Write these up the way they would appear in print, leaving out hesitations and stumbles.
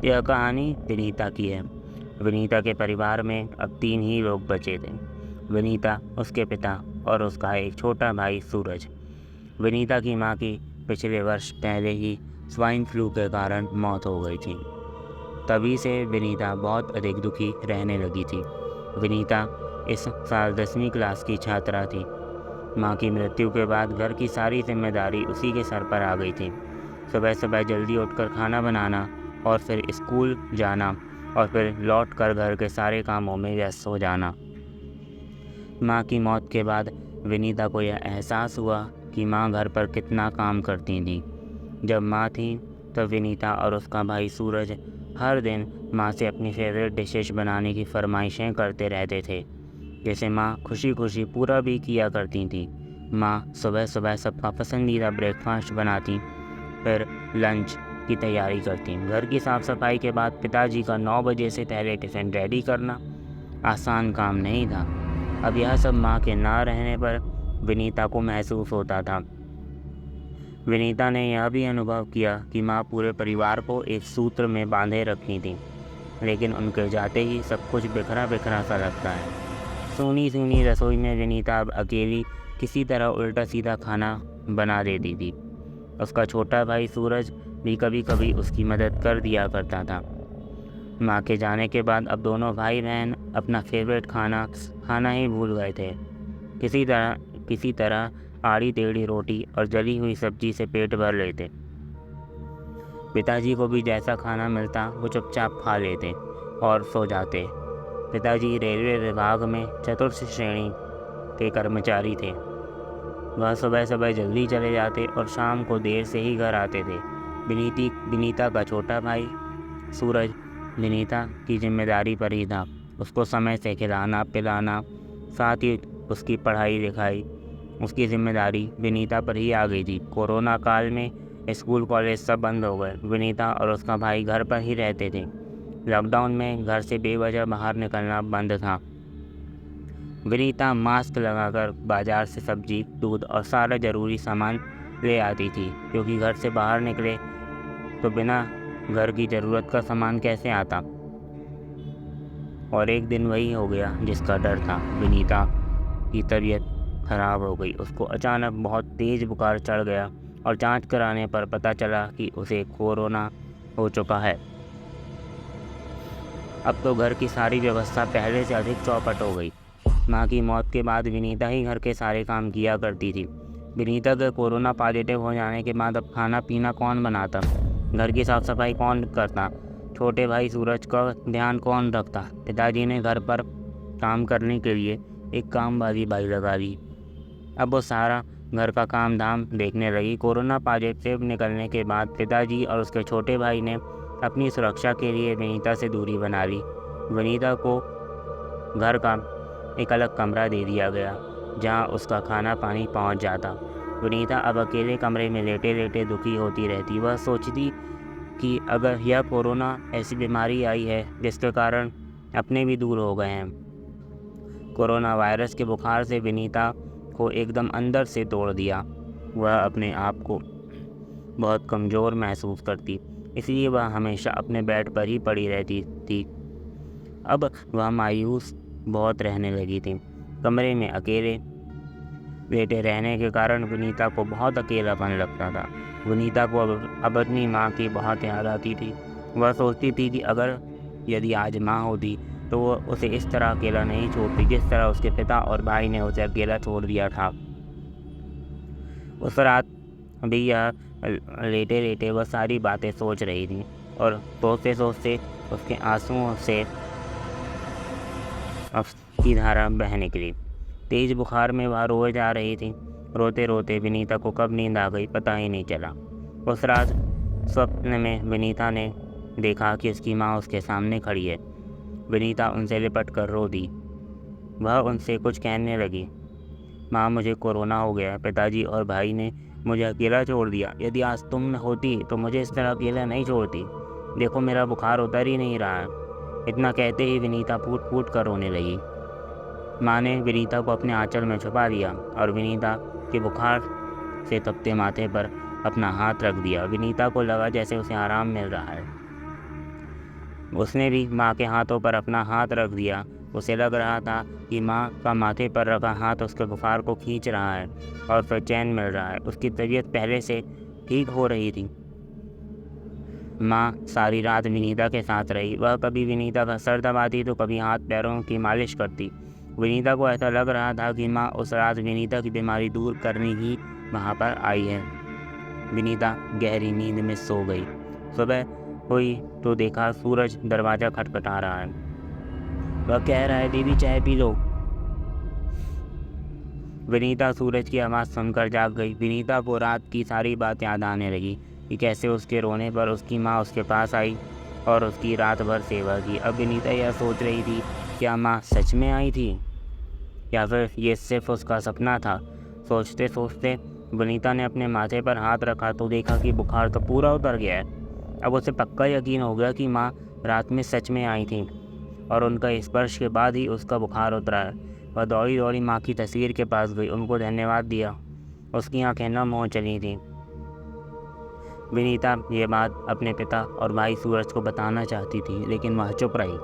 यह कहानी विनीता की है। विनीता के परिवार में अब 3 ही लोग बचे थे। विनीता, उसके पिता और उसका एक छोटा भाई सूरज। विनीता की माँ की पिछले वर्ष पहले ही स्वाइन फ्लू के कारण मौत हो गई थी। तभी से विनीता बहुत अधिक दुखी रहने लगी थी। विनीता इस साल 10वीं क्लास की छात्रा थी। माँ की मृत्यु के बाद घर की सारी जिम्मेदारी उसी के सर पर आ गई थी। सुबह सुबह जल्दी उठकर खाना बनाना और फिर स्कूल जाना और फिर लौट कर घर के सारे कामों में व्यस्त हो जाना। माँ की मौत के बाद विनीता को यह एहसास हुआ कि माँ घर पर कितना काम करती थी। जब माँ थी तब विनीता और उसका भाई सूरज हर दिन माँ से अपनी फेवरेट डिशेस बनाने की फरमाइशें करते रहते थे, जिसे माँ खुशी खुशी पूरा भी किया करती थी। माँ सुबह सुबह सबका पसंदीदा ब्रेकफास्ट बनाती, फिर लंच की तैयारी करती। घर की साफ़ सफाई के बाद पिताजी का 9 बजे से पहले टिफ़िन रेडी करना आसान काम नहीं था। अब यह सब माँ के ना रहने पर विनीता को महसूस होता था। विनीता ने यह भी अनुभव किया कि माँ पूरे परिवार को एक सूत्र में बांधे रखती थी, लेकिन उनके जाते ही सब कुछ बिखरा बिखरा सा लगता है। सूनी सूनी रसोई में विनीता अब अकेली किसी तरह उल्टा सीधा खाना बना देती थी। उसका छोटा भाई सूरज भी कभी कभी उसकी मदद कर दिया करता था। माँ के जाने के बाद अब दोनों भाई बहन अपना फेवरेट खाना खाना ही भूल गए थे। किसी तरह आड़ी टेढ़ी रोटी और जली हुई सब्जी से पेट भर लेते। पिताजी को भी जैसा खाना मिलता वो चुपचाप खा लेते और सो जाते। पिताजी रेलवे विभाग में चतुर्थ श्रेणी के कर्मचारी थे। वह सुबह सुबह जल्दी चले जाते और शाम को देर से ही घर आते थे। विनीता का छोटा भाई सूरज विनीता की जिम्मेदारी पर ही था। उसको समय से खिलाना पिलाना, साथ ही उसकी पढ़ाई लिखाई, उसकी जिम्मेदारी विनीता पर ही आ गई थी। कोरोना काल में स्कूल कॉलेज सब बंद हो गए। विनीता और उसका भाई घर पर ही रहते थे। लॉकडाउन में घर से बेवजह बाहर निकलना बंद था। विनीता मास्क लगाकर बाजार से सब्जी, दूध और सारा ज़रूरी सामान ले आती थी, क्योंकि घर से बाहर निकले तो बिना घर की ज़रूरत का सामान कैसे आता। और एक दिन वही हो गया जिसका डर था। विनीता की तबीयत खराब हो गई। उसको अचानक बहुत तेज़ बुखार चढ़ गया और जांच कराने पर पता चला कि उसे कोरोना हो चुका है। अब तो घर की सारी व्यवस्था पहले से अधिक चौपट हो गई। माँ की मौत के बाद विनीता ही घर के सारे काम किया करती थी। विनीता के कोरोना पॉजिटिव हो जाने के बाद अब खाना पीना कौन बनाता, घर की साफ़ सफाई कौन करता, छोटे भाई सूरज का ध्यान कौन रखता। पिताजी ने घर पर काम करने के लिए एक काम वाली बाई लगा दी। अब वो सारा घर का काम धाम देखने लगी। कोरोना पॉजिटिव निकलने के बाद पिताजी और उसके छोटे भाई ने अपनी सुरक्षा के लिए विनीता से दूरी बना ली। विनीता को घर का एक अलग कमरा दे दिया गया, जहां उसका खाना पानी पहुंच जाता। विनीता अब अकेले कमरे में लेटे लेटे दुखी होती रहती। वह सोचती कि अगर यह कोरोना ऐसी बीमारी आई है जिसके कारण अपने भी दूर हो गए हैं। कोरोना वायरस के बुखार से विनीता को एकदम अंदर से तोड़ दिया। वह अपने आप को बहुत कमज़ोर महसूस करती, इसलिए वह हमेशा अपने बेड पर ही पड़ी रहती थी। अब वह मायूस बहुत रहने लगी थी। कमरे में अकेले लेटे रहने के कारण विनीता को बहुत अकेलापन लगता था। विनीता को अब अपनी माँ की बहुत याद आती थी। वह सोचती थी कि यदि आज माँ होती तो वो उसे इस तरह अकेला नहीं छोड़ती जिस तरह उसके पिता और भाई ने उसे अकेला छोड़ दिया था। उस रात भी यह लेटे लेटे वह सारी बातें सोच रही थी और सोचते सोचते उसके आंसुओं से की धारा बह निकली। तेज़ बुखार में वह रोए जा रही थी। रोते रोते विनीता को कब नींद आ गई पता ही नहीं चला। उस रात स्वप्न में विनीता ने देखा कि उसकी माँ उसके सामने खड़ी है। विनीता उनसे लिपट कर रो दी। वह उनसे कुछ कहने लगी। माँ, मुझे कोरोना हो गया। पिताजी और भाई ने मुझे अकेला छोड़ दिया। यदि आज तुम होती तो मुझे इस तरह अकेला नहीं छोड़ती। देखो, मेरा बुखार उतर ही नहीं रहा है। इतना कहते ही विनीता फूट फूट कर रोने लगी। माँ ने विनीता को अपने आंचल में छुपा दिया और विनीता के बुखार से तपते माथे पर अपना हाथ रख दिया। विनीता को लगा जैसे उसे आराम मिल रहा है। उसने भी माँ के हाथों पर अपना हाथ रख दिया। उसे लग रहा था कि माँ का माथे पर रखा हाथ उसके बुखार को खींच रहा है और फिर चैन मिल रहा है। उसकी तबीयत पहले से ठीक हो रही थी। माँ सारी रात विनीता के साथ रही। वह कभी विनीता का सर दबाती तो कभी हाथ पैरों की मालिश करती। विनीता को ऐसा लग रहा था कि माँ उस रात विनीता की बीमारी दूर करने ही वहाँ पर आई है। विनीता गहरी नींद में सो गई। सुबह हुई तो देखा सूरज दरवाज़ा खटखटा रहा है। वह कह रहा है, दीदी चाय पी लो। विनीता सूरज की आवाज़ सुनकर जाग गई। विनीता को रात की सारी बात याद आने लगी कि कैसे उसके रोने पर उसकी माँ उसके पास आई और उसकी रात भर सेवा की। अब विनीता यह सोच रही थी, क्या माँ सच में आई थी या फिर ये सिर्फ उसका सपना था। सोचते सोचते विनीता ने अपने माथे पर हाथ रखा तो देखा कि बुखार तो पूरा उतर गया है। अब उसे पक्का यकीन हो गया कि माँ रात में सच में आई थी और उनका स्पर्श के बाद ही उसका बुखार उतरा है। वह दौड़ी दौड़ी माँ की तस्वीर के पास गई, उनको धन्यवाद दिया। उसकी आंखें नम हो चली थीं। विनीता ये बात अपने पिता और भाई सूरज को बताना चाहती थी, लेकिन वह चुप रही।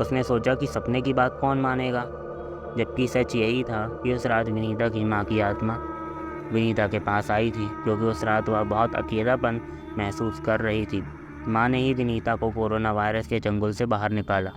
उसने सोचा कि सपने की बात कौन मानेगा, जबकि सच यही था कि उस रात विनीता की माँ की आत्मा विनीता के पास आई थी, क्योंकि उस रात वह बहुत अकेलापन महसूस कर रही थी। माँ ने ही विनीता को कोरोना वायरस के चंगुल से बाहर निकाला।